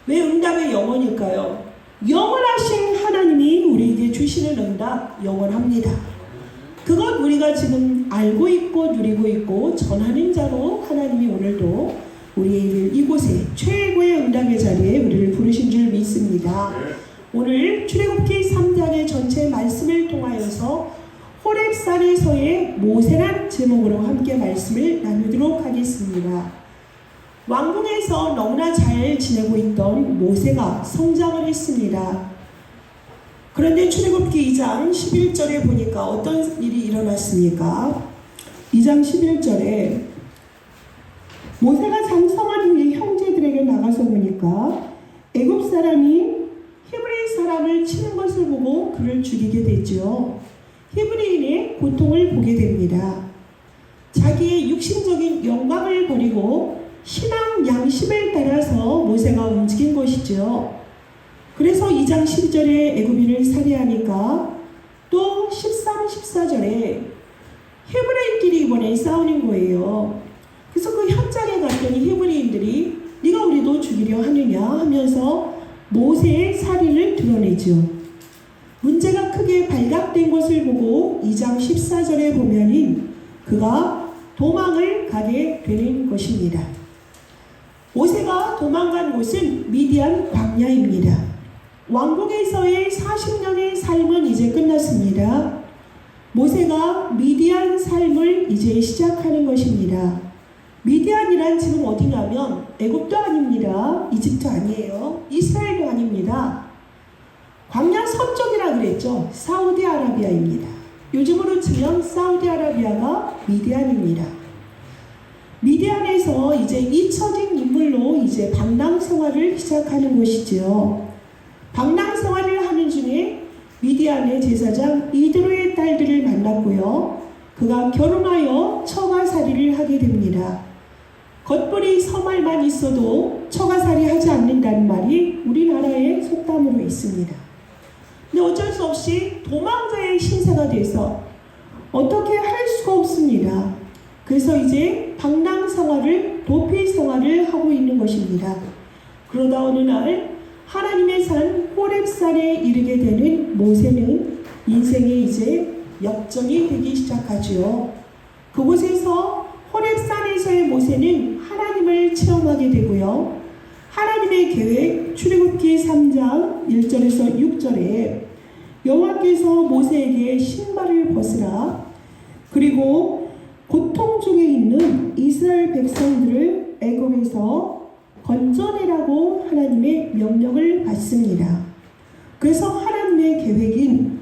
왜 응답의 영원일까요? 영원하신 하나님이 우리에게 주시는 응답 영원합니다. 그것 우리가 지금 알고 있고 누리고 있고 전하는 자로 하나님이 오늘도 우리를 이곳에 최고의 응답의 자리에 우리를 부르신 줄 믿습니다. 오늘 출애굽기 3장의 전체 말씀을 통하여서 호렙산에서의 모세란 제목으로 함께 말씀을 나누도록 하겠습니다. 왕궁에서 너무나 잘 지내고 있던 모세가 성장을 했습니다. 그런데 출애굽기 2장 11절에 보니까 어떤 일이 일어났습니까? 2장 11절에 모세가 장성한 후에 형제들에게 나가서 보니까 애굽 사람이 히브리 사람을 치는 것을 보고 그를 죽이게 되죠. 히브리인의 고통을 보게 됩니다. 자기의 육신적인 영광을 버리고 신앙 양심을 따라서 모세가 움직인 것이죠. 그래서 2장 12절에 애굽인을 살해하니까 또 13, 14절에 히브리인끼리 이번에 싸우는 거예요. 그래서 그 현장에 갔더니 히브리인들이 네가 우리도 죽이려 하느냐 하면서 모세의 살인을 드러내죠. 문제가 크게 발각된 것을 보고 2장 14절에 보면은 그가 도망을 가게 되는 것입니다. 모세가 도망간 곳은 미디안 광야입니다. 왕국에서의 40년의 삶은 이제 끝났습니다. 모세가 미디안 삶을 이제 시작하는 것입니다. 미디안이란 지금 어디냐면 애굽도 아닙니다. 이집트 아니에요. 이스라엘도 아닙니다. 광야 서쪽이라 그랬죠. 사우디아라비아입니다. 요즘으로 치면 사우디아라비아가 미디안입니다. 미디안에서 이제 잊혀진 인물로 이제 방랑 생활을 시작하는 것이죠. 방랑 생활을 하는 중에 미디안의 제사장 이드로의 딸들을 만났고요. 그가 결혼하여 처가살이를 하게 됩니다. 겉벌이 서말만 있어도 처가살이 하지 않는다는 말이 우리나라의 속담으로 있습니다. 근데 어쩔 수 없이 도망자의 신세가 돼서 어떻게 할 수가 없습니다. 그래서 이제 방랑 생활을, 도피 생활을 하고 있는 것입니다. 그러다 어느 날 하나님의 산 호렙산에 이르게 되는 모세는 인생의 이제 역전이 되기 시작하죠. 그곳에서 호렙산에서의 모세는 하나님을 체험하게 되고요. 하나님의 계획, 출애굽기 3장 1절에서 6절에 여호와께서 모세에게 신발을 벗으라, 그리고 고통 중에 있는 이스라엘 백성들을 애굽에서 건져내라고 하나님의 명령을 받습니다. 그래서 하나님의 계획인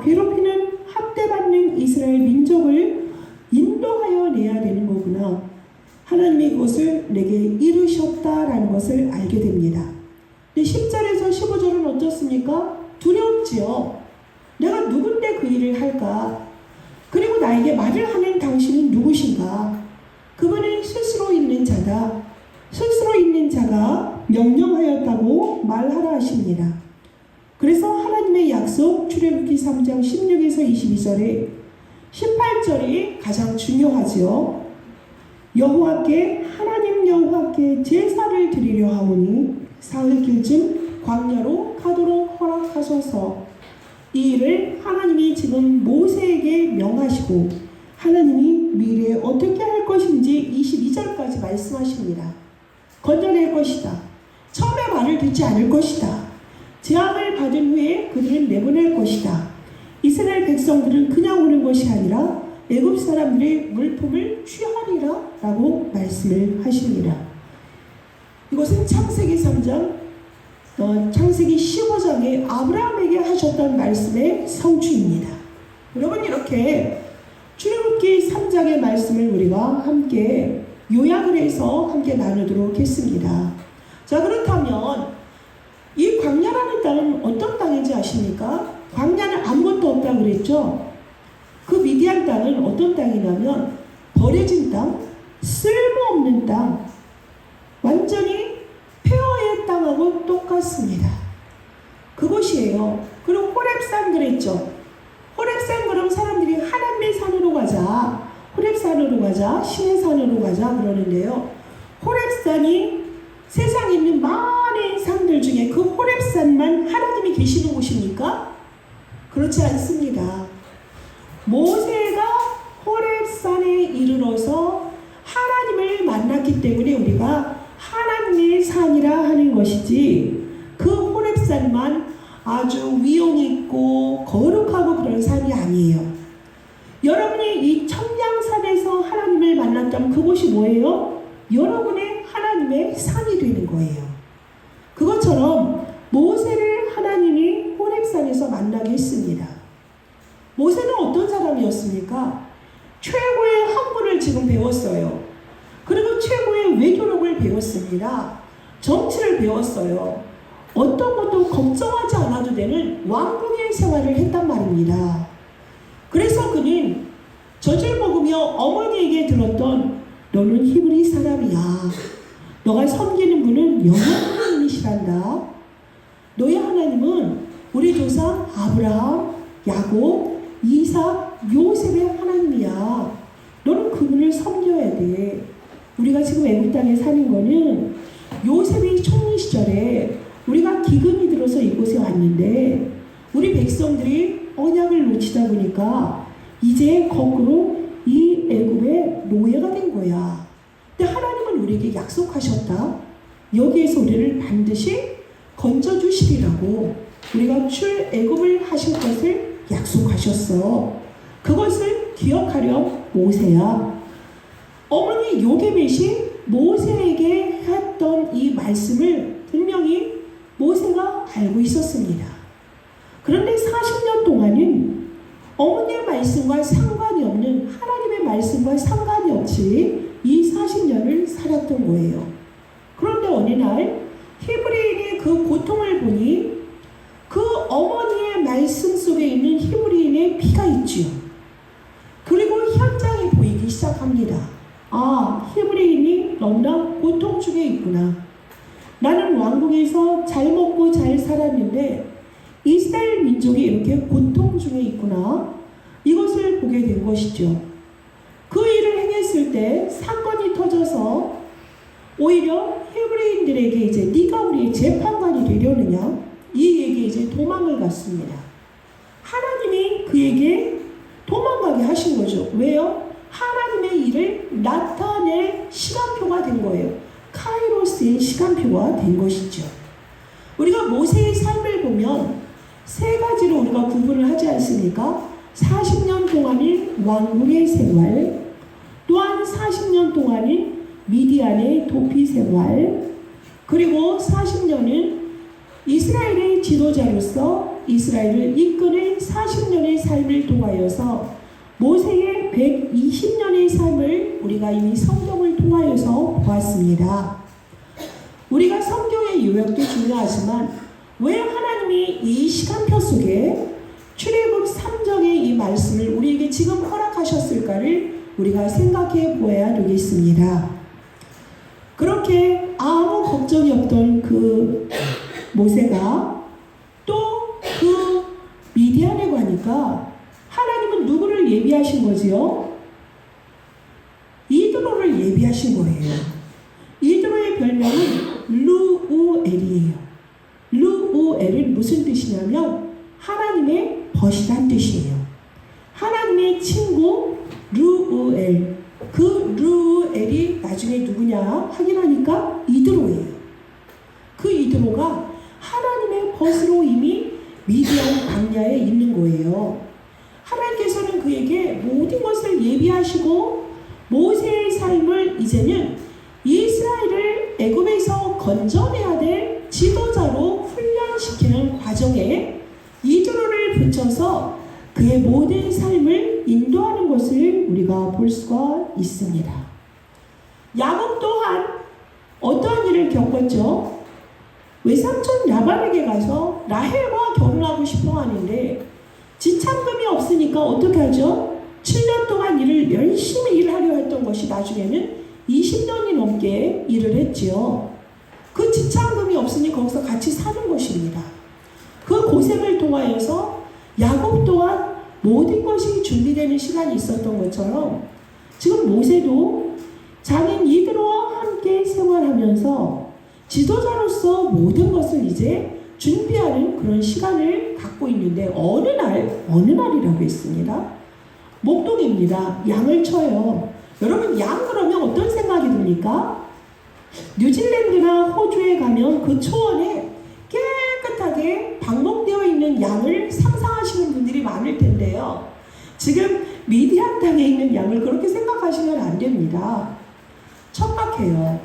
괴롭히는 학대받는 이스라엘 민족을 인도하여 내야 되는 거구나. 하나님이 그것을 내게 이루셨다라는 것을 알게 됩니다. 10절에서 15절은 어떻습니까? 두렵지요. 내가 누군데 그 일을 할까? 그리고 나에게 말을 하는 당신은 누구신가? 그분은 스스로 있는 자다. 스스로 있는 자가 명령하였다고 말하라 하십니다. 그래서 하나님의 약속 출애굽기 3장 16에서 22절에 18절이 가장 중요하죠. 여호와께 하나님 여호와께 제사를 드리려 하오니 사흘길쯤 광야로 가도록 허락하소서. 이 일을 하나님이 지금 모세에게 명하시고 하나님이 미래에 어떻게 할 것인지 22절까지 말씀하십니다. 건져낼 것이다. 처음에 말을 듣지 않을 것이다. 재앙을 받은 후에 그들은 내보낼 것이다. 이스라엘 백성들은 그냥 오는 것이 아니라 애굽 사람들의 물품을 취하리라 라고 말씀을 하십니다. 이것은 창세기 3장, 창세기 15장에 아브라함에게 하셨던 말씀의 성취입니다. 여러분, 이렇게 출애굽기 3장의 말씀을 우리가 함께 요약을 해서 함께 나누도록 했습니다. 자, 그렇다면 이 광야라는 땅은 어떤 땅인지 아십니까? 광야는 아무것도 없다고 그랬죠? 그 미디안 땅은 어떤 땅이냐면 버려진 땅, 쓸모없는 땅, 완전히 폐허의 땅하고 똑같습니다. 그곳이에요. 그리고 호렙산 그랬죠. 호렙산 그럼 사람들이 하나님의 산으로 가자, 호렙산으로 가자, 신의 산으로 가자 그러는데요. 호렙산이 세상에 있는 많은 것이지 그 호렙산만 아주 위험 있고 거룩하고 그런 산이 아니에요. 여러분이 이 청량산에서 하나님을 만났던 그곳이 뭐예요? 여러분의 하나님의 산이 되는 거예요. 그것처럼 모세를 하나님이 호렙산에서 만나게 했습니다. 모세는 어떤 사람이었습니까? 최고의 학문을 지금 배웠어요. 그리고 최고의 외교력을 배웠습니다. 정치를 배웠어요. 어떤 것도 걱정하지 않아도 되는 왕궁의 생활을 했단 말입니다. 그래서 그는 젖을 먹으며 어머니에게 들었던 너는 히브리 사람이야. 너가 섬기는 분은 여호와 하나님이시란다. 너의 하나님은 우리 조상 아브라함, 야곱, 이삭, 요셉의 하나님이야. 너는 그분을 섬겨야 돼. 우리가 지금 애굽 땅에 사는 거는 요셉이 총리 시절에 우리가 기근이 들어서 이곳에 왔는데 우리 백성들이 언약을 놓치다 보니까 이제 거꾸로 이 애굽의 노예가 된 거야. 근데 하나님은 우리에게 약속하셨다. 여기에서 우리를 반드시 건져주시리라고. 우리가 출애굽을 하실 것을 약속하셨어. 그것을 기억하렴 모세야. 어머니 요게벳이 모세에게 했던 이 말씀을 분명히 모세가 알고 있었습니다. 그런데 40년 동안은 어머니의 말씀과 상관이 없는, 하나님의 말씀과 상관이 없이 이 40년을 살았던 거예요. 그런데 어느 날 히브리인의 그 고통을 보니 그 어머니의 말씀 속에 있는 히브리인의 피가 있지요. 그리고 현장이 보이기 시작합니다. 아, 히브리인이 너무나 고통 중에 있구나. 나는 왕궁에서 잘 먹고 잘 살았는데 이스라엘 민족이 이렇게 고통 중에 있구나. 이것을 보게 된 것이죠. 그 일을 행했을 때 사건이 터져서 오히려 히브리인들에게 이제 네가 우리의 재판관이 되려느냐, 이 얘기에 이제 도망을 갔습니다. 하나님이 그에게 도망가게 하신 거죠. 왜요? 하나님의 일을 나타낼 시간표가 된 거예요. 카이로스의 시간표가 된 것이죠. 우리가 모세의 삶을 보면 세 가지로 우리가 구분을 하지 않습니까? 40년 동안인 왕궁의 생활, 또한 40년 동안인 미디안의 도피 생활, 그리고 40년은 이스라엘의 지도자로서 이스라엘을 이끄는 40년의 삶을 통하여서 모세의 120년의 삶을 우리가 이미 성경을 통하여서 보았습니다. 우리가 성경의 요약도 중요하지만 왜 하나님이 이 시간표 속에 출애굽 3장의 이 말씀을 우리에게 지금 허락하셨을까를 우리가 생각해 보아야 되겠습니다. 그렇게 아무 걱정이 없던 그 모세가 또 그 미디안에 가니까 하나님은 누구를 예비하신 거지요? 이드로를 예비하신 거예요. 이드로의 별명은 르우엘이에요. 르우엘은 무슨 뜻이냐면 하나님의 벗이란 뜻이에요. 하나님의 친구 르우엘. 그 르우엘이 나중에 누구냐 확인하니까 이드로예요. 그 이드로가 하나님의 벗으로 이미 미디안 광야에 있는 거예요. 하나님께서는 그에게 모든 것을 예비하시고 모세의 삶을 이제는 이스라엘을 애굽에서 건져내야 될 지도자로 훈련시키는 과정에 이드로를 붙여서 그의 모든 삶을 인도하는 것을 우리가 볼 수가 있습니다. 야곱 또한 어떠한 일을 겪었죠? 외삼촌 라반에게 가서 라헬과 결혼하고 싶어 하는데 지참금이 없으니까 어떻게 하죠? 7년 동안 일을 열심히 일하려 했던 것이 나중에는 20년이 넘게 일을 했지요. 그 지참금이 없으니 거기서 같이 사는 것입니다. 그 고생을 통하여서 야곱 또한 모든 것이 준비되는 시간이 있었던 것처럼 지금 모세도 장인 이드로와 함께 생활하면서 지도자로서 모든 것을 이제 준비하는 그런 시간을 갖고 있는데 어느 날이라고 했습니다. 목동입니다. 양을 쳐요. 여러분 양 그러면 어떤 생각이 듭니까? 뉴질랜드나 호주에 가면 그 초원에 깨끗하게 방목되어 있는 양을 상상하시는 분들이 많을 텐데요. 지금 미디안 땅에 있는 양을 그렇게 생각하시면 안 됩니다. 천박해요.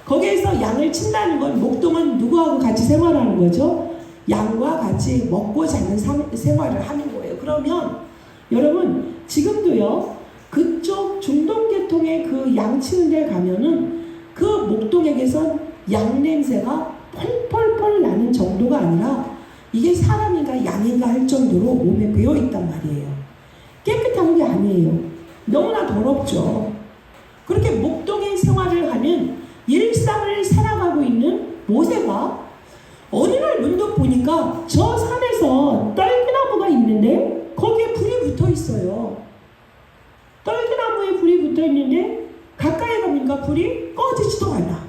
거기에서 양을 친다는 건 목동은 누구하고 같이 생활하는 거죠? 양과 같이 먹고 자는 생활을 하는 거예요. 그러면 여러분 지금도요 그쪽 중동 계통의 그 양 치는 데 가면은 그 목동에게선 양 냄새가 펄펄펄 나는 정도가 아니라 이게 사람인가 양인가 할 정도로 몸에 배어 있단 말이에요. 깨끗한 게 아니에요. 너무나 더럽죠. 그렇게 목동의 생활을 하는 일상을 살아가고 있는 모세가 어느 날 문득 보니까 저 산에서 딸기나무가 있는데 거기에 불이 붙어 있어요. 딸기나무에 불이 붙어 있는데 가까이 가보니까 불이 꺼지지도 않아.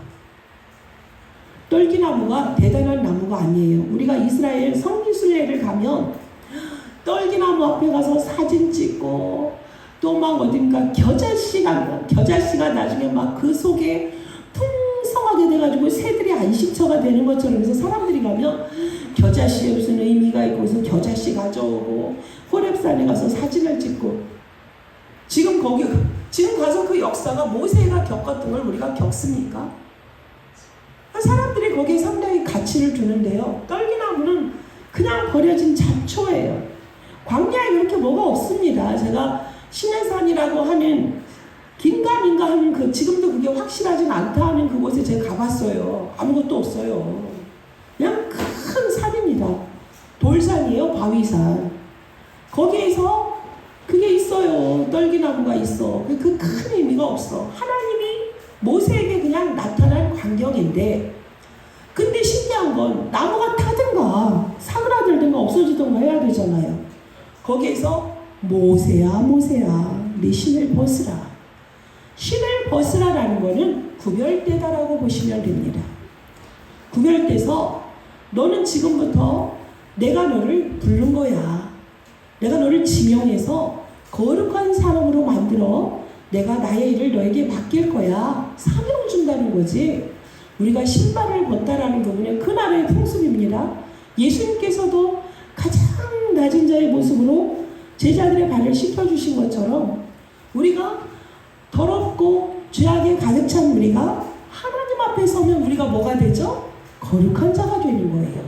떨기나무가 대단한 나무가 아니에요. 우리가 이스라엘 성지순례를 가면 떨기나무 앞에 가서 사진 찍고 또 막 어딘가 겨자씨가 나중에 막 그 속에 풍성하게 돼가지고 새들이 안식처가 되는 것처럼 해서 사람들이 가면 겨자씨에 무슨 의미가 있고 그래서 겨자씨 가져오고 호렙산에 가서 사진을 찍고 지금 가서 그 역사가 모세가 겪었던 걸 우리가 겪습니까? 사람들이 거기에 상당히 가치를 두는데요. 떨기나무는 그냥 버려진 잡초예요. 광야에 그렇게 뭐가 없습니다. 제가 신해산이라고 하는 긴가민가 하는 그 지금도 그게 확실하진 않다 하는 그곳에 제가 가봤어요. 아무것도 없어요. 그냥 큰 산입니다. 돌산이에요. 바위산. 거기에서 그게 있어요. 떨기나무가 있어. 그 큰 의미가 없어. 하나님이 모세에게 그냥 나타난 광경인데 근데 신기한 건 나무가 타든가 사그라들든가 없어지든가 해야 되잖아요. 거기에서 모세야 모세야 네 신을 벗으라. 신을 벗으라라는 거는 구별되다라고 보시면 됩니다. 구별돼서 너는 지금부터 내가 너를 부른 거야. 내가 너를 지명해서 거룩한 사람으로 만들어 내가 나의 일을 너에게 맡길 거야. 사명을 준다는 거지. 우리가 신발을 벗다라는 부분은 그날의 풍습입니다. 예수님께서도 가장 낮은 자의 모습으로 제자들의 발을 씻겨주신 것처럼 우리가 더럽고 죄악에 가득 찬 우리가 하나님 앞에 서면 우리가 뭐가 되죠? 거룩한 자가 되는 거예요.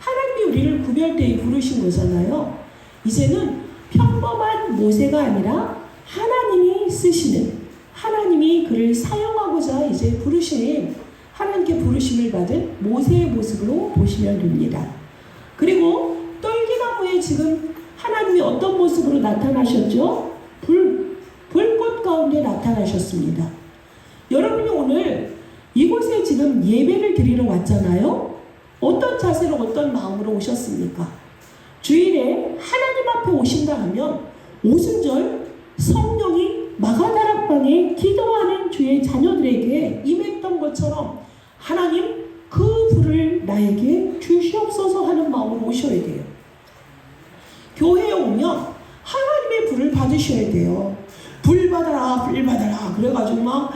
하나님이 우리를 구별되이 부르신 거잖아요. 이제는 평범한 모세가 아니라 하나님이 쓰시는 하나님이 그를 사용하고자 이제 부르신 하나님께 부르심을 받은 모세의 모습으로 보시면 됩니다. 그리고 떨기나무에 지금 하나님이 어떤 모습으로 나타나셨죠? 불꽃 가운데 나타나셨습니다. 여러분이 오늘 이곳에 지금 예배를 드리러 왔잖아요. 어떤 자세로 어떤 마음으로 오셨습니까? 주일에 하나님 앞에 오신다 하면 오순절 성령이 마가다락방에 기도하는 주의 자녀들에게 임했던 것처럼 하나님 그 불을 나에게 주시옵소서 하는 마음으로 오셔야 돼요. 교회에 오면 하나님의 불을 받으셔야 돼요. 불 받아라 불 받아라 그래가지고 막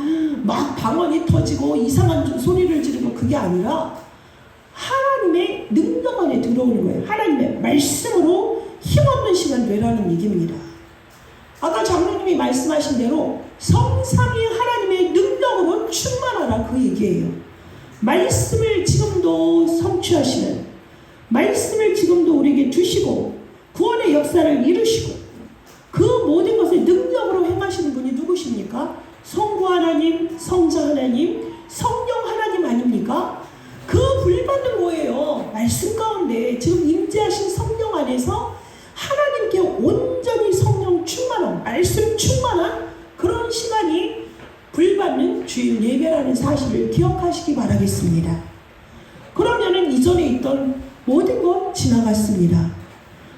방언이 터지고 이상한 소리를 지르고 그게 아니라 하나님의 능력 안에 들어오는 거예요. 하나님의 말씀으로 힘없는 시간 되라는 얘기입니다. 아까 장로님이 말씀하신 대로 성삼위 하나님의 능력으로 충만하라 그 얘기예요. 말씀을 지금도 성취하시는 말씀을 지금도 우리에게 주시고 구원의 역사를 이루시고 그 모든 것을 능력으로 행하시는 분이 누구십니까? 성부 하나님, 성자 하나님, 성령 하나님 아닙니까? 그 불 받는 거예요. 말씀 가운데 지금 임재하신 성령 안에서 하나님께 온전히 성령 충만한 말씀 충만한 그런 시간이 불 받는 주일 예배라는 사실을 기억하시기 바라겠습니다. 그러면은 이전에 있던 모든 것 지나갔습니다.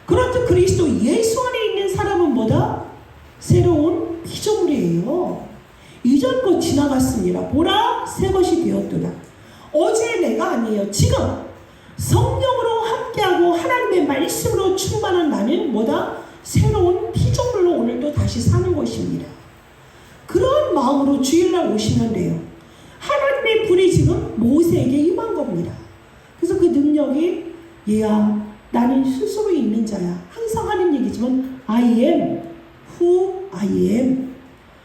그렇듯 그리스도 예수 안에 있는 사람은 뭐다? 새로운 피조물이에요. 이전 것 지나갔습니다. 보라 새 것이 되었도다. 어제 내가 아니에요. 지금 성령으로 함께하고 하나님의 말씀으로 충만한 나는 뭐다? 새로운 피조물로 오늘도 다시 사는 것입니다. 그런 마음으로 주일날 오시면 돼요. 하나님 하나님의 불이 지금 모세에게 임한 겁니다. 그래서 그 능력이 얘야 나는 스스로 있는 자야. 항상 하는 얘기지만 I am who I am.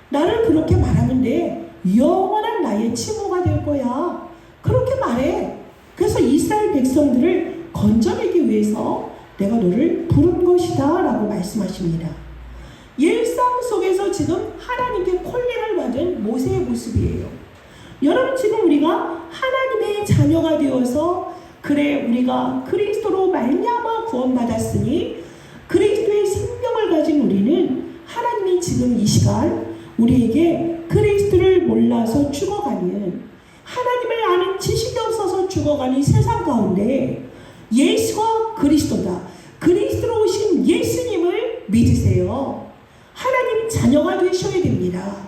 나를 그렇게 말하면 돼. 영원한 나의 칭호가 될 거야. 그렇게 말해. 그래서 이스라엘 백성들을 건져내기 위해서 내가 너를 부른 것이다 라고 말씀하십니다. 일상 속에서 지금 하나님께 콜링을 받은 모세의 모습이에요. 여러분 지금 우리가 하나님의 자녀가 되어서 그래 우리가 그리스도로 말미암아 구원받았으니 그리스도의 생명을 가진 우리는 하나님이 지금 이 시간 우리에게 그리스도를 몰라서 죽어가는 하나님을 아는 지식이 없어서 죽어가는 세상 가운데 예수가 그리스도다. 그리스도로 오신 예수님을 믿으세요. 하나님 자녀가 되셔야 됩니다.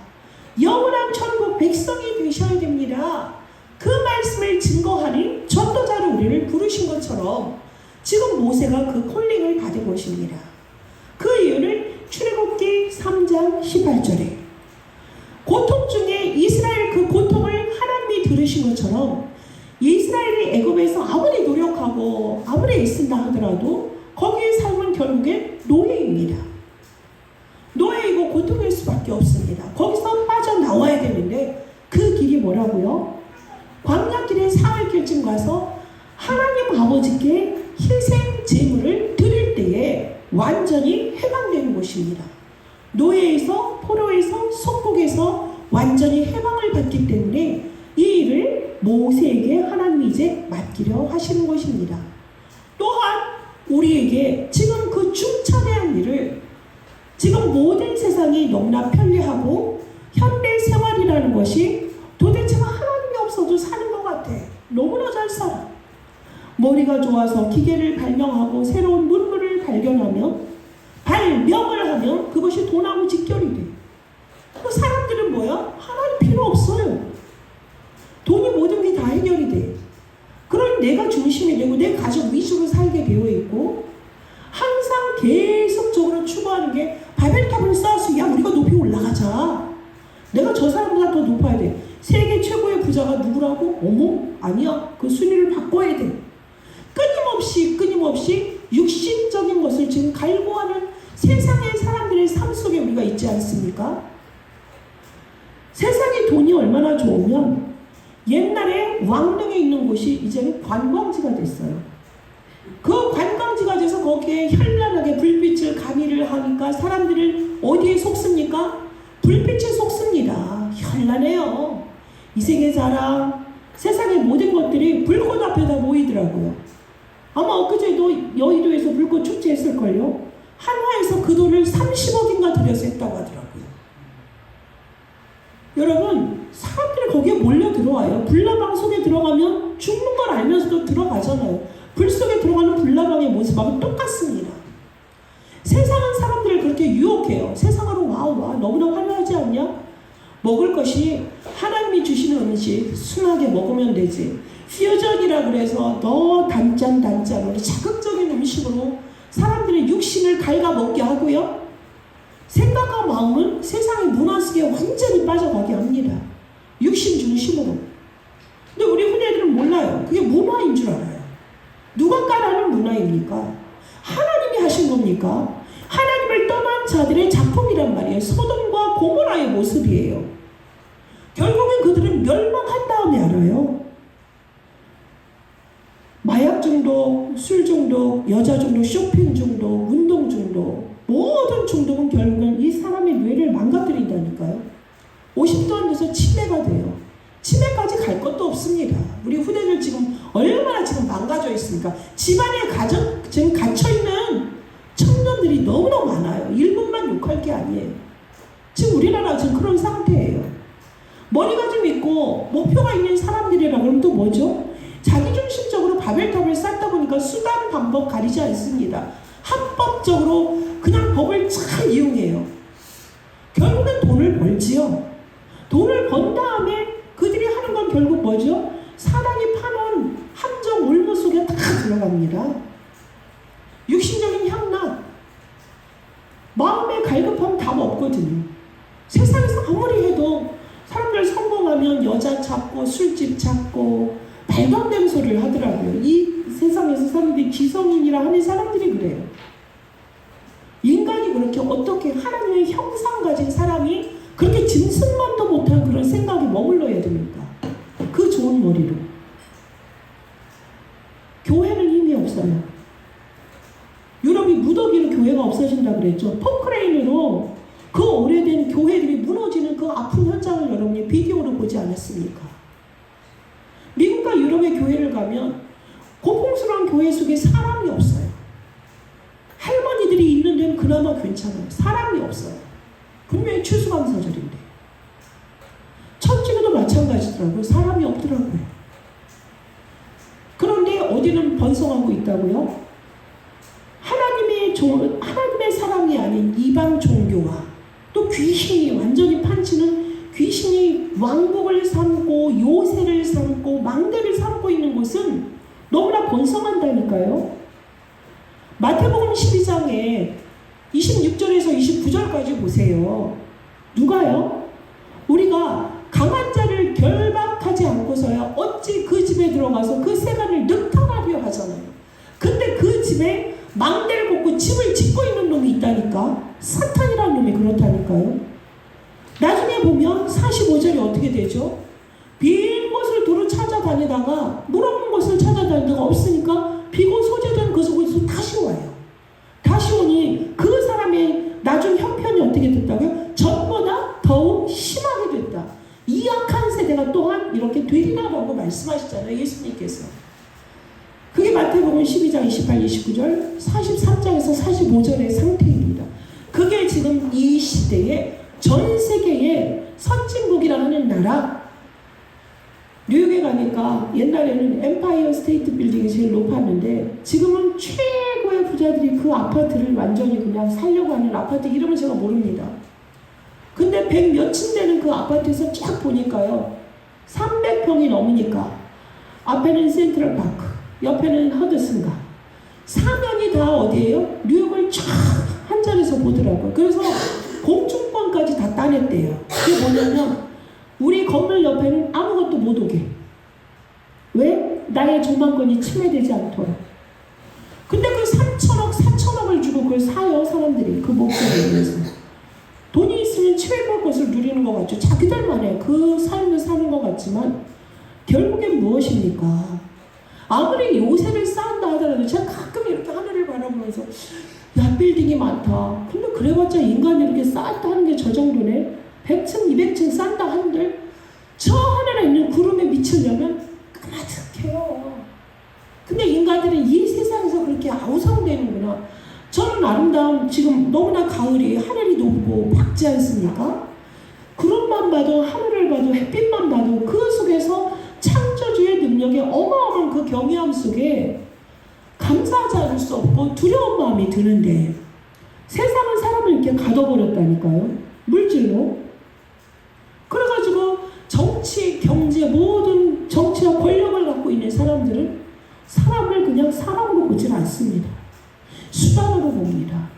영원한 천국 백성이 되셔야 됩니다. 그 말씀을 증거하는 전도자로 우리를 부르신 것처럼 지금 모세가 그 콜링을 받은 것입니다. 그 이유는 출애굽기 3장 18절에 고통 중에 이스라엘 그 고통을 하나님이 들으신 것처럼 이스라엘이 애굽에서 아무리 노력하고 아무리 애쓴다 하더라도 거기에 삶은 결국에 노예입니다. 노예이고 고통일 수밖에 없습니다. 거기서 빠져나와야 되는데 그 길이 뭐라고요? 광야길에 사흘길쯤 가서 하나님 아버지께 희생 제물을 드릴 때에 완전히 해방되는 것입니다. 노예에서 포로에서 속국에서 완전히 해방을 받기 때문에 이 일을 모세에게 하나님이 이제 맡기려 하시는 것입니다. 또한 우리에게 지금 그 중차대한 일을 지금 모든 세상이 너무나 편리하고 현대 생활이라는 것이 도대체가 하나님이 없어도 사는 것 같아. 너무나 잘 살아. 머리가 좋아서 기계를 발명하고 새로운 문물을 발견하면 발명을 하면 그것이 돈하고 직결이 돼. 그 사람들은 뭐야? 하나님 필요 없어요. 돈이 모든 게 다 해결이 돼. 그런 내가 중심이 되고 내 가족 위주로 살게 되어 있고 항상 계속적으로 추구하는 게 바벨탑을 쌓아서 야 우리가 높이 올라가자. 내가 저 사람보다 더 높아야 돼. 세계 최고의 부자가 누구라고? 어머? 아니야. 그 순위를 바꿔야 돼. 끊임없이 육신적인 것을 지금 갈구하는 세상의 사람들의 삶 속에 우리가 있지 않습니까? 세상에 돈이 얼마나 좋으면 옛날에 왕릉에 있는 곳이 이제는 관광지가 됐어요. 그 관광지가 돼서 거기에 현란하게 불빛을 가미를 하니까 사람들은 어디에 속습니까? 불빛에 속습니다. 현란해요. 이 세계 자랑, 세상의 모든 것들이 불꽃 앞에다 모이더라고요. 아마 엊그제도 여의도에서 불꽃 축제 했을걸요. 한화에서 그 돈을 30억인가 들여서 했다고 하더라고요. 여러분 사람들이 거기에 몰려 들어와요. 불나방 속에 들어가면 죽는 걸 알면서도 들어가잖아요. 불 속에 들어가는 불나방의 모습하고 똑같습니다. 세상은 사람들을 그렇게 유혹해요. 세상으로 와 너무나 화려하지 않냐? 먹을 것이 하나님이 주시는 음식 순하게 먹으면 되지. 퓨전이라 그래서 너 단짠으로 자극적인 음식으로 사람들의 육신을 갉아먹게 하고요. 생각과 마음은 세상의 문화 속에 완전히 빠져가게 합니다. 육신 중심으로. 근데 우리 흔히들은 몰라요. 그게 문화인 줄 알아요. 누가 깔아놓은 문화입니까? 하나님이 하신 겁니까? 하나님을 떠난 자들의 작품이란 말이에요. 소돔과 고모라의 모습이에요. 결국엔 그들은 멸망한 다음에 알아요. 마약 중독, 술 중독, 여자 중독, 쇼핑 중독, 운동 중독, 모든 중독은 결국은 이 사람의 뇌를 망가뜨린다니까요. 50도 안 돼서 치매가 돼요. 치매까지 갈 것도 없습니다. 우리 후대들 지금 얼마나 지금 망가져 있습니까? 집안에 지금 갇혀있는 청년들이 너무나 많아요. 일본만 욕할 게 아니에요. 지금 우리나라 지금 그런 상태예요. 머리가 좀 있고 목표가 있는 사람들이라 그러면 또 뭐죠? 자기중심적으로 바벨탑을 쌓다 보니까 수단 방법 가리지 않습니다. 합법적으로 그냥 법을 잘 이용해요. 결국엔 돈을 벌지요. 돈을 번 다음에 그들이 하는 건 결국 뭐죠? 사단이 파놓은 함정 울무 속에 다 들어갑니다. 육신적인 향락, 마음의 갈급함 답 없거든요. 세상에서 아무리 해도 사람들 성공하면 가면 여자 찾고 술집 찾고 말도 안 되는 소리를 하더라고요. 이 세상에서 사람들이 기성인이라 하는 사람들이 그래요. 인간이 그렇게 어떻게 하나님의 형상 가진 사람이 그렇게 짐승만도 못한 그런 생각이 머물러야 됩니까? 그 좋은 머리로. 교회는 힘이 없어요. 유럽이 무더기로 교회가 없어진다 그랬죠. 포크레인으로 그 오래된 교회들이 무너지는 그 아픈 현장을 여러분이 비디오로 보지 않았습니까? 미국과 유럽의 교회를 가면 고풍스러운 교회 속에 사람이 없어요. 할머니들이 있는 데는 그나마 괜찮아요. 사람이 없어요. 분명히 추수감사절인데. 천주교도 마찬가지더라고요. 사람이 없더라고요. 그런데 어디는 번성하고 있다고요? 하나님의 사람이 아닌 이방 종교와 또 귀신이 완전히 판치는 귀신이 왕국을 삼고 요새를 삼고 망대를 삼고 있는 곳은 너무나 번성한다니까요. 마태복음 12장에 26절에서 29절까지 보세요. 누가요? 우리가 강한 자를 결박하지 않고서야 어찌 그 집에 들어가서 그 세간을 늑탈하려 하잖아요. 근데 그 집에 망대를 걷고 집을 짓고 있는 놈이 있다니까. 사탄이라는 놈이 그렇다니까요. 나중에 보면 45절이 어떻게 되죠? 빈 곳을 두루 찾아다니다가 물없는 곳을 찾아다니다가 없으니까 비고 소재된 그 속에서 다시 와요. 다시 오니 그 사람의 나중 형편이 어떻게 됐다고요? 전보다 더욱 심하게 됐다. 이 악한 세대가 또한 이렇게 되리라고 말씀하시잖아요. 예수님께서. 그게 마태복음 12장 28, 29절 43장에서 45절의 상태입니다. 그게 지금 이 시대에 전 세계의 선진국이라 하는 나라, 뉴욕에 가니까 옛날에는 엠파이어 스테이트 빌딩이 제일 높았는데 지금은 최고의 부자들이 그 아파트를 완전히 그냥 살려고 하는 아파트 이름은 제가 모릅니다. 근데 100 몇층 되는 그 아파트에서 쫙 보니까요, 300평이 넘으니까 앞에는 센트럴파크, 옆에는 허드슨가, 사면이 다 어디예요? 뉴욕을 쫙 한 자리에서 보더라고요. 그래서 공중권까지 다 따냈대요. 그게 뭐냐면 우리 건물 옆에는 아무것도 못 오게. 왜? 나의 조망권이 침해되지 않도록. 근데 그 3천억, 4천억을 주고 그걸 사요, 사람들이. 그 목적에 의해서. 돈이 있으면 최고의 것을 누리는 것 같죠. 자기들만의 그 삶을 사는 것 같지만 결국엔 무엇입니까? 아무리 요새를 쌓는다 하더라도 제가 가끔 이렇게 하늘을 바라보면서 야, 빌딩이 많다. 근데 그래봤자 인간이 이렇게 쌓았다 하는 게 저 정도네. 100층, 200층 쌓는다 하는데 저 하늘에 있는 구름에 미치려면 까마득해요. 근데 인간들은 이 세상에서 그렇게 아우성되는구나. 저는 아름다운, 지금 너무나 가을이 하늘이 높고 밝지 않습니까? 구름만 봐도, 하늘을 봐도, 햇빛만 봐도 그 속에서 창조주의 능력의 어마어마한 그 경외함 속에 감사하지 않을 수 없고 두려운 마음이 드는데 세상은 사람을 이렇게 가둬버렸다니까요. 물질로. 그래가지고 정치, 경제, 모든 정치와 권력을 갖고 있는 사람들은 사람을 그냥 사람으로 보질 않습니다. 수단으로 봅니다.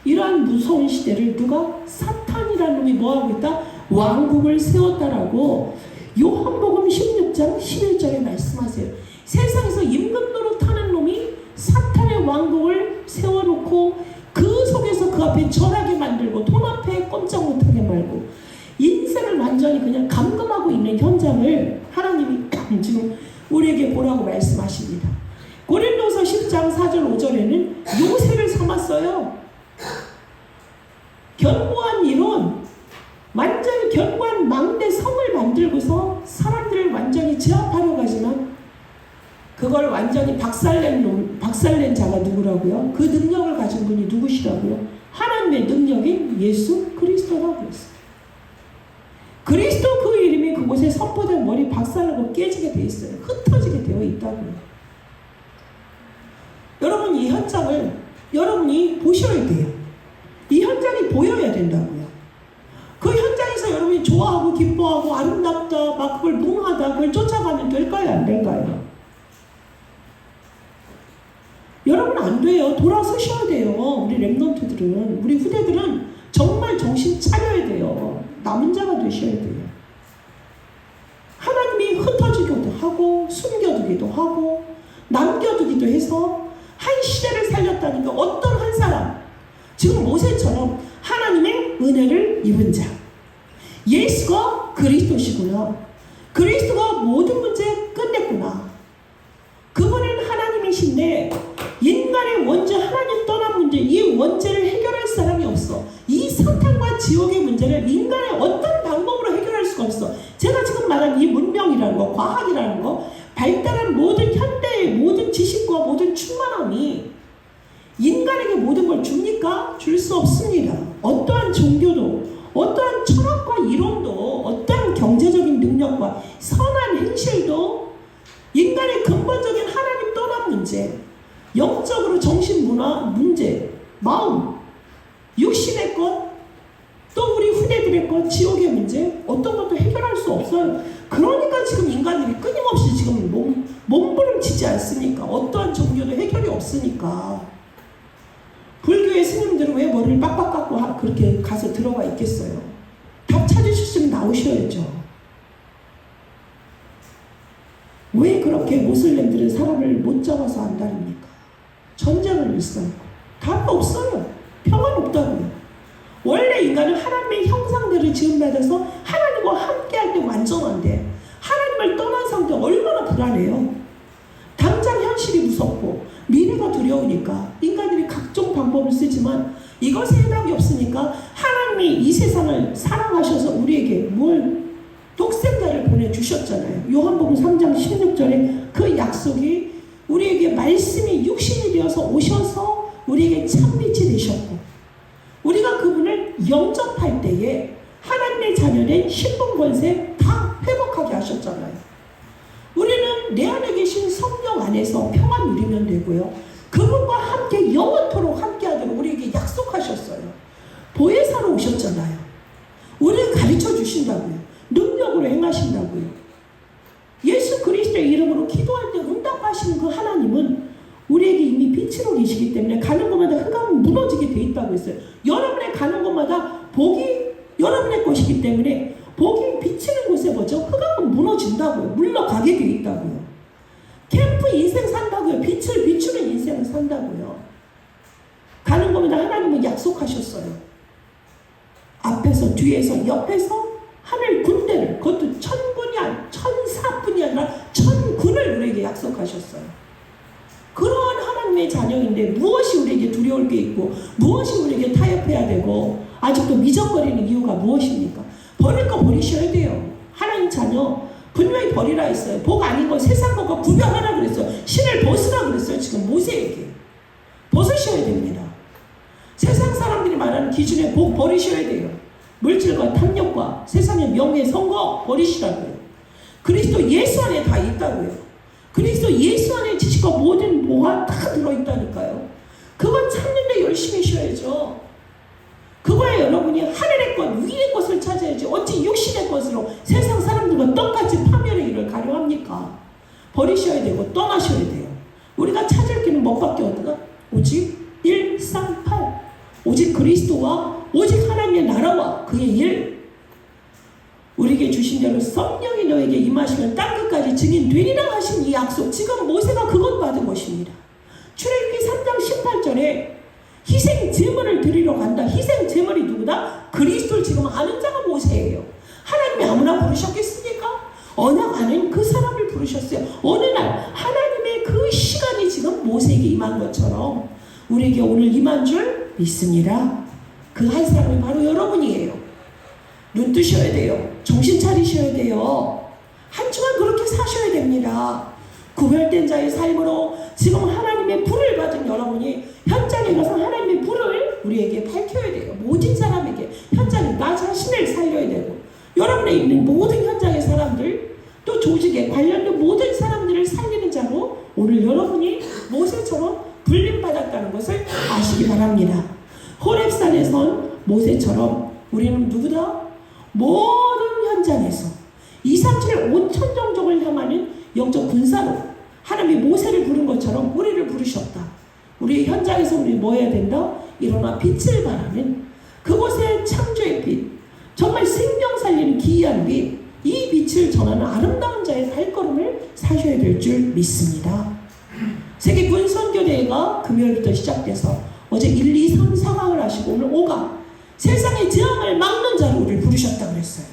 이러한 무서운 시대를 누가? 사탄이라는 놈이 뭐하고 있다? 왕국을 세웠다라고 요한복음 16장 11절에 말씀하세요. 세상에서 임금 노릇하는 놈이 사탄의 왕국을 세워놓고 그 속에서 그 앞에 절하게 만들고 돈 앞에 꼼짝 못하게 말고 인생을 완전히 그냥 감금하고 있는 현장을 하나님이 지금 우리에게 보라고 말씀하십니다. 고린도서 10장 4절 5절에는 요새를 삼았어요. 견고한 이론, 완전히 견고한 망대 성을 만들고서 사람들을 완전히 제압하려고 하지만 그걸 완전히 박살낸 자가 누구라고요? 그 능력을 가진 분이 누구시라고요? 하나님의 능력인 예수 그리스도라고 했어요. 그리스도 그 이름이 그곳에 선포된 머리 박살나고 깨지게 돼 있어요. 흩어지게 되어 있다고요. 여러분, 이 현장을 여러분이 보셔야 돼요. 이 현장이 보여야 된다고요. 그 현장에서 여러분이 좋아하고 기뻐하고 아름답다 막 그걸 뭉하다 그걸 쫓아가면 될까요? 안 될까요? 여러분 안 돼요. 돌아서셔야 돼요. 우리 랩넌트들은, 우리 후대들은 정말 정신 차려야 돼요. 남은 자가 되셔야 돼요. 살려주기도 하고 남겨두기도 해서 한 시대를 살렸다니까. 어떤 한 사람, 지금 모세처럼 하나님의 은혜를 입은 자, 예수가 그리스도시구나, 그리스도가 모든 문제 끝냈구나, 그분은 하나님이신데 인간의 원죄, 하나님 떠난 문제, 이 원죄를 해결할 사람이 없어. 이 사탄과 지옥의 문제를 인간의 어떤 방법으로 해결할 수가 없어. 제가 지금 말한 이 문명이라는 거, 과학이라는 거, 발달한 모든 현대의 모든 지식과 모든 충만함이 인간에게 모든 걸 줍니까? 줄 수 없습니다. 어떠한 종교도, 어떠한 철학과 이론도, 어떠한 경제적인 능력과 선한 행실도 인간의 근본적인 하나님 떠난 문제, 영적으로 정신문화 문제, 마음, 육신의 것, 또 우리 후대들의 것, 지옥의 문제, 어떤 것도 해결할 수 없어요. 그러니까 지금 인간들이 끊임없이 지금 몸부림치지 않습니까? 어떠한 종교도 해결이 없으니까. 불교의 스님들은 왜 머리를 빡빡 깎고 그렇게 가서 들어가 있겠어요? 답 찾으셨으면 나오셔야죠. 왜 그렇게 모슬렘들은 사람을 못 잡아서 안달입니까? 전쟁을 일삼고 답 없어요. 평안 없다고요. 원래 인간은 하나님의 형상대로 지음받아서 하나님과 함께할 때 완전한데 하나님을 떠난 상태 얼마나 불안해요. 당장 현실이 무섭고 미래가 두려우니까 인간들이 각종 방법을 쓰지만 이것에 해답이 없으니까 하나님이 이 세상을 사랑하셔서 우리에게 독생자를 보내주셨잖아요. 요한복음 3장 16절에 그 약속이 우리에게 말씀이 육신이 되어서 오셔서 우리에게 참빛이 되셨고, 우리가 그분을 영접할 때에 하나님의 자녀된 신분 권세 다 회복하게 하셨잖아요. 우리는 내 안에 계신 성령 안에서 평안 누리면 되고요, 그분과 함께 영원토록 함께하도록 우리에게 약속하셨어요. 보혜사로 오셨잖아요. 우리를 가르쳐 주신다고요. 능력으로 행하신다고요. 예수 그리스도의 이름으로 기도할 때 응답하시는 그 하나님은 우리에게 이미 빛으로 계시기 때문에 가는 곳마다 흑암은 무너지게 돼 있다고 했어요. 여러분의 가는 곳마다 복이 여러분의 것이기 때문에 복이 비치는 곳에 뭐죠? 흑암은 무너진다고요. 물러가게 돼 있다고요. 캠프 인생 산다고요. 빛을 비추는 인생을 산다고요. 가는 곳마다 하나님은 약속하셨어요. 앞에서, 뒤에서, 옆에서 하늘 군대를, 그것도 천군이 아니라 천사뿐이 아니라 천군을 우리에게 약속하셨어요. 그러한 하나님의 자녀인데 무엇이 우리에게 두려울 게 있고 무엇이 우리에게 타협해야 되고 아직도 미적거리는 이유가 무엇입니까? 버릴 거 버리셔야 돼요. 하나님 자녀 분명히 버리라 했어요. 복 아닌 거 세상 것과 구별하라 그랬어요. 신을 벗으라 그랬어요. 지금 모세에게 벗으셔야 됩니다. 세상 사람들이 말하는 기준에 복 버리셔야 돼요. 물질과 탐욕과 세상의 명예, 선거 버리시라고요. 그리스도 예수 안에 다 있다고요. 그리스도 예수 안에 지식과 모든 보화 다 들어있다니까요. 그거 찾는데 열심히 쉬어야죠. 그거에 여러분이 하늘의 것, 위의 것을 찾아야지 어찌 육신의 것으로 세상 사람들과 똑같이 파멸의 일을 가려합니까? 버리셔야 되고 떠나셔야 돼요. 우리가 찾을 길은 뭐밖에 없나? 오직 1, 3, 8 오직 그리스도와 오직 하나님의 나라와 그의 일, 우리에게 주신 대로 성령이 너에게 임하시면 땅끝까지 증인 되리라 하신 이 약속, 지금 모세가 그것 받은 것입니다. 출애굽기 3장 18절에 희생 제물을 드리러 간다. 희생 제물이 누구다? 그리스도를 지금 아는 자가 모세예요. 하나님이 아무나 부르셨겠습니까? 언약 아는 그 사람을 부르셨어요. 어느 날 하나님의 그 시간이 지금 모세에게 임한 것처럼 우리에게 오늘 임한 줄 믿습니다. 그 한 사람이 바로 여러분이에요. 눈 뜨셔야 돼요. 정신 차리셔야 돼요. 한 주간 그렇게 사셔야 됩니다. 구별된 자의 삶으로 지금 하나님의 불을 받은 여러분이 현장에 가서 하나님의 불을 우리에게 밝혀야 돼요. 모든 사람에게 현장에 나 자신을 살려야 되고, 여러분에 있는 모든 현장의 사람들, 또 조직에 관련된 모든 사람들을 살리는 자로 오늘 여러분이 모세처럼 불림받았다는 것을 아시기 바랍니다. 호렙산에선 모세처럼 우리는 누구다? 모든 현장에서 2, 3, 7, 5천 종족을 향하는 영적 군사로 하나님이 모세를 부른 것처럼 우리를 부르셨다. 우리의 현장에서 우리 뭐 해야 된다? 일어나 빛을 발하는 그곳의 창조의 빛, 정말 생명 살리는 기이한 빛, 이 빛을 전하는 아름다운 자의 발걸음을 사셔야 될 줄 믿습니다. 세계 군선교대회가 금요일부터 시작돼서 어제 1, 2, 3, 4강을 하시고 오늘 5강 세상의 재앙을 막는 자로 우리를 부르셨다고 그랬어요.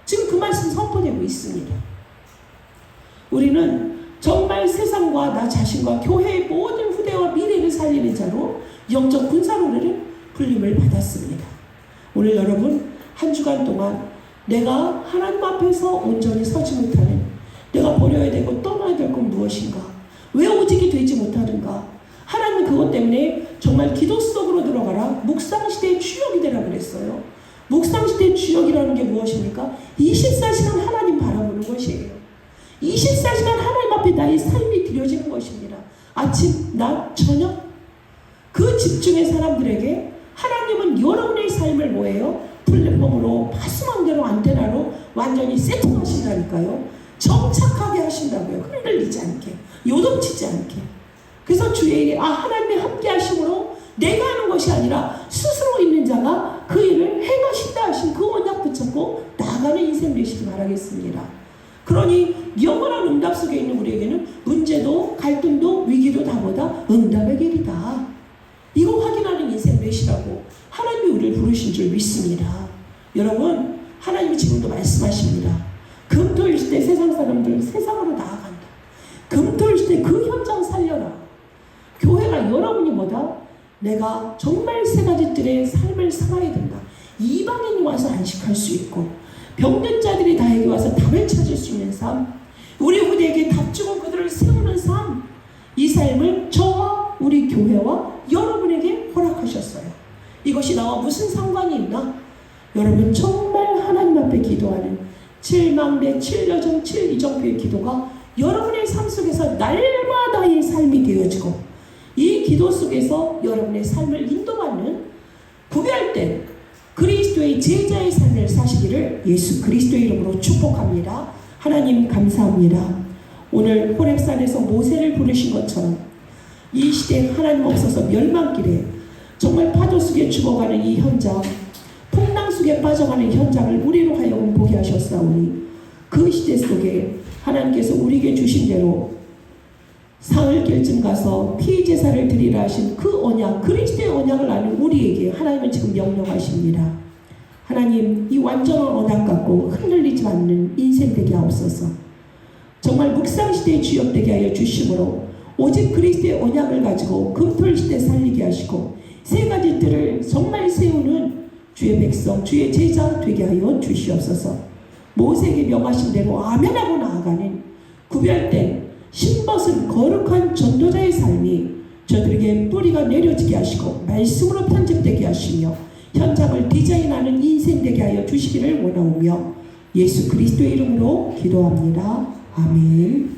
지금 그 말씀 선포되고 있습니다. 우리는 정말 세상과 나 자신과 교회의 모든 후대와 미래를 살리는 자로 영적 군사로 우리를 불림을 받았습니다. 오늘 여러분 한 주간 동안 내가 하나님 앞에서 온전히 서지 못하는, 내가 버려야 되고 떠나야 될 건 무엇인가, 왜 오직이 되지 못하는가, 하나님은 그것 때문에 정말 기도 속으로 들어가라, 묵상시대의 주역이 되라 그랬어요. 묵상시대의 주역이라는 게 무엇입니까? 24시간 하나님 바라보는 것이에요. 24시간 하나님 앞에 나의 삶이 드려지는 것입니다. 아침, 낮, 저녁 그 집중의 사람들에게 하나님은 여러분의 삶을 뭐예요? 플랫폼으로 파수망대로 안테나로 완전히 세팅하신다니까요. 정착하게 하신다고요. 흔들리지 않게, 요동치지 않게. 그래서 주의 하나님이 함께 하심으로 내가 하는 것이 아니라 스스로 있는 자가 그 일을 행하신다 하신 그 언약 붙잡고 나아가는 인생 되시기 바라겠습니다. 그러니 영원한 응답 속에 있는 우리에게는 문제도 갈등도 위기도 다보다 응답의 길이다. 이거 확인하는 인생 되시라고 하나님이 우리를 부르신 줄 믿습니다. 여러분, 하나님이 지금도 말씀하십니다. 금토일 시대 세상 사람들 세상으로 나아간다. 금토일 시대 그 현장 살려라. 교회가 여러분이 뭐다? 내가 정말 세 가지 뜰의 삶을 살아야 된다. 이방인이 와서 안식할 수 있고 병든 자들이 나에게 와서 답을 찾을 수 있는 삶, 우리 후대에게 답 주고 그들을 세우는 삶, 이 삶을 저와 우리 교회와 여러분에게 허락하셨어요. 이것이 나와 무슨 상관이 있나? 여러분 정말 하나님 앞에 기도하는 7망대 7여정 7이정표의 기도가 여러분의 삶 속에서 날마다의 삶이 되어지고 이 기도 속에서 여러분의 삶을 인도받는 구별된 그리스도의 제자의 삶을 사시기를 예수 그리스도의 이름으로 축복합니다. 하나님 감사합니다. 오늘 호렙산에서 모세를 부르신 것처럼 이 시대에 하나님 없어서 멸망길에 정말 파도 속에 죽어가는 이 현장, 풍랑 속에 빠져가는 현장을 우리로 하여금 보게 하셨사오니 그 시대 속에 하나님께서 우리에게 주신 대로 사흘 결쯤 가서 피제사를 드리라 하신 그 언약, 그리스도의 언약을 아는 우리에게 하나님은 지금 명령하십니다. 하나님, 이 완전한 언약 갖고 흔들리지 않는 인생 되게 하옵소서. 정말 묵상시대의 주역 되게 하여 주심으로 오직 그리스도의 언약을 가지고 금토일시대 살리게 하시고 세 가지 뜰을 정말 세우는 주의 백성, 주의 제자 되게 하여 주시옵소서. 모세에게 명하신 대로 아멘하고 나아가는 구별된 신벗은 거룩한 전도자의 삶이 저들에게 뿌리가 내려지게 하시고 말씀으로 편집되게 하시며 현장을 디자인하는 인생 되게 하여 주시기를 원하오며 예수 그리스도의 이름으로 기도합니다. 아멘.